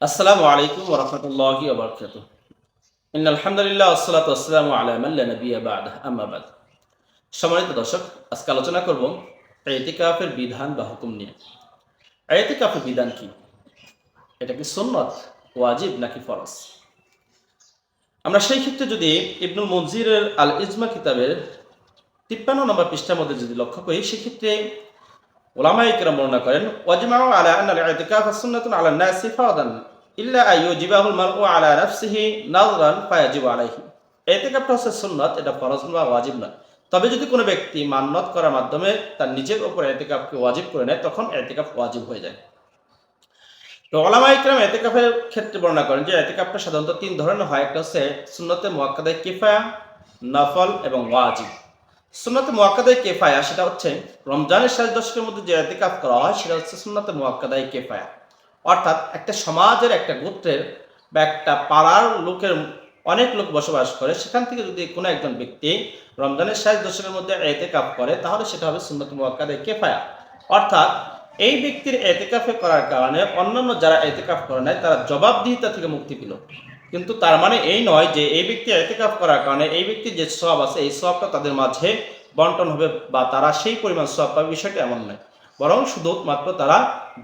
আসসালামু আলাইকুম ওয়া রাহমাতুল্লাহি ওয়া বারাকাতুহু। ইন্নাল হামদুলিল্লাহ ওয়াসসালাতু ওয়াসসালামু আলা মান লা নাবিয়্যা বা'দা আম্মা বাদ। সম্মানিত দর্শক, আজকে আলোচনা করব ইতিকাফের বিধান বা হুকুম নিয়ে। ইতিকাফের বিধান কি? এটা কি সুন্নাত, ওয়াজিব নাকি ফরজ? আমরা সেই ক্ষেত্রে যদি ইবনুল মুনজিরের আল ইজমা কিতাবের ৫৩ নম্বর পৃষ্ঠার মধ্যে যদি লক্ষ্য করি, সেক্ষেত্রে উলামায়ে কেরাম বর্ণনা করেন ওয়াজমাউ আলা আন্না আল-ইতিকাফ সুন্নাতুন আলা নাসি ফারদান ইল্লা আইয়ুজিবাহুল মারউ আলা নাফসিহি নাযরান ফায়াজিবু আলাইহি। ইতিকাফটা হচ্ছে সুন্নাত, এটা ফরজ বা ওয়াজিব না। তবে যদি কোনো ব্যক্তি মান্নত করার মাধ্যমে তার নিজের উপর ইতিকাফকে ওয়াজিব করে নেয়, তখন ইতিকাফ ওয়াজিব হয়ে যায়। তো উলামায়ে কেরাম ইতিকাফের ক্ষেত্রে বর্ণনা করেন যে ইতিকাফটা সাধারণত তিন ধরনের হয়। একটা হচ্ছে সুন্নতে মুআক্কাদায়ে কিফায়া, নফল এবং ওয়াজিব। সুন্নাতে মুআক্কাদায়ে কিফায়া সেটা হচ্ছে রমজানের শেষ দশকের মধ্যে যে ইতিকাফ করা হয় সেটা হচ্ছে সুন্নাতে মুআক্কাদায়ে কিফায়া। অর্থাৎ একটা সমাজের, একটা গোত্রের বা একটা পাড়ার লোকের অনেক লোক বসবাস করে, সেখান থেকে যদি কোনো একজন ব্যক্তি রমজানের শেষ দশকের মধ্যে ইতিকাফ করে, তাহলে সেটা হবে সুন্নাতে মুআক্কাদায়ে কিফায়া। অর্থাৎ এই ব্যক্তির ইতিকাফে করার কারণে অন্যান্য যারা ইতিকাফ করে নাই তারা জবাবদিহিতা থেকে মুক্তি পেল। কিন্তু তার মানে এই নয় যে এই ব্যক্তি ইতিকাফ করার কারণে এই ব্যক্তির যে সওয়াব আছে এই সওয়াবটা তাদের মাঝে বন্টন হবে বা তারা সেই পরিমাণ সওয়াব পাবে, বিষয়টা এমন নয়। বরং শুধু মাত্র তারা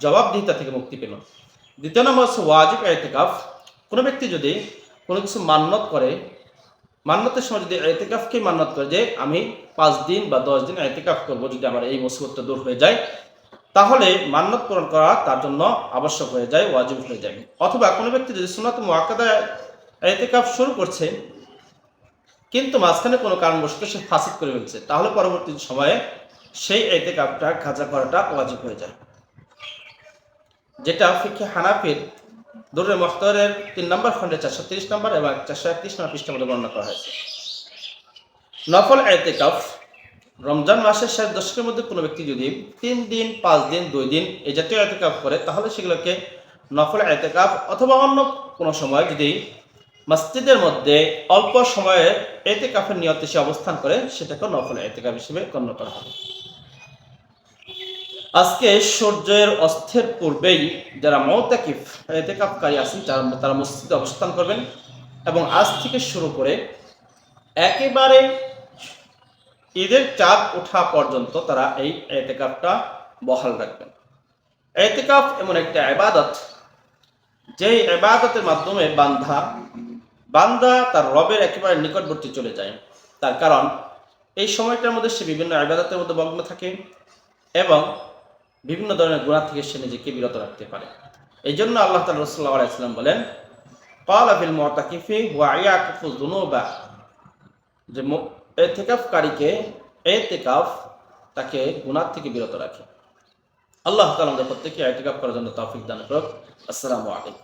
জবাবদিহিতা থেকে মুক্তি পেল। দ্বিতীয় নম্বর হচ্ছে ওয়াজিব ইতিকাফ। কোনো ব্যক্তি যদি কোনো কিছু মান্যত করে, মান্যতের সময় যদি ইতিকাফকে মান্যত করে যে আমি 5 দিন বা 10 দিন ইতিকাফ করব, যদি আমার এই মুসিবতটা দূর হয়ে যায়, তাহলে মান্যত পূরণ করা তার জন্য আবশ্যক হয়ে যায়, ওয়াজিব হয়ে যায়। অথবা কোনো ব্যক্তি যদি সুন্নাত মুআক্কাদা ইতিকাফ শুরু করছে কিন্তু মাঝখানে কোনো কারণবশত সে ফাসিদ করে ফেলছে, তাহলে পরবর্তী সময়ে সেই ইতিকাফটা কাজা করাটা ওয়াজিব হয়ে যায়। যেটা ফিকহে হানাফির দুররে মুখতারের 3 নম্বর খণ্ডে 430 নম্বর এবং 431 নম্বর পৃষ্ঠার মধ্যে বর্ণনা করা হয়েছে। নফল ইতিকাফ রমজান মাসের শেষ দশকের মধ্যে কোনো ব্যক্তি যদি 3 দিন, 5 দিন, 2 দিন এই জাতীয় ইতিকাফ করে, তাহলে সেগুলোকে নফল ইতিকাফ। অথবা অন্য কোনো সময় যদি মসজিদের মধ্যে অল্প সময়ে ইতিকাফের নিয়তে সে অবস্থান করে, সেটাকে নফল ইতিকাফ হিসেবে গণ্য করা হবে। আজকে সূর্যের অস্তের পূর্বেই যারা মুতাকিফ ইতিকাফকারী আছেন তারা মসজিদে অবস্থান করবেন এবং আজ থেকে শুরু করে একেবারে ঈদের চাঁদ ওঠা পর্যন্ত তারা এই ইতিকাফটা বহাল রাখবেন। ইতিকাফ এমন একটা ইবাদত, যেই ইবাদতের মাধ্যমে বান্দা তার রবের একেবারে নিকটবর্তী চলে যায়। তার কারণ এই সময়টার মধ্যে সে বিভিন্ন ইবাদতের মধ্যে মগ্ন থাকে এবং বিভিন্ন ধরনের গুনাহ থেকে সে নিজেকে বিরত রাখতে পারে। এই জন্য আল্লাহ তাআলা রাসূলুল্লাহ সাল্লাল্লাহু আলাইহি ওয়াসাল্লাম বলেন ক্বালা ফিল মুতাকিফি ওয়া ইয়াকুফু যুনুবা, যে ইতিকাফকারীকে ইতিকাফ তাকে গুনাহ থেকে বিরত রাখে। আল্লাহ তাআলা আমাদের প্রত্যেককে ইতিকাফ করার জন্য তৌফিক দান করুক। আসসালামু আলাইকুম।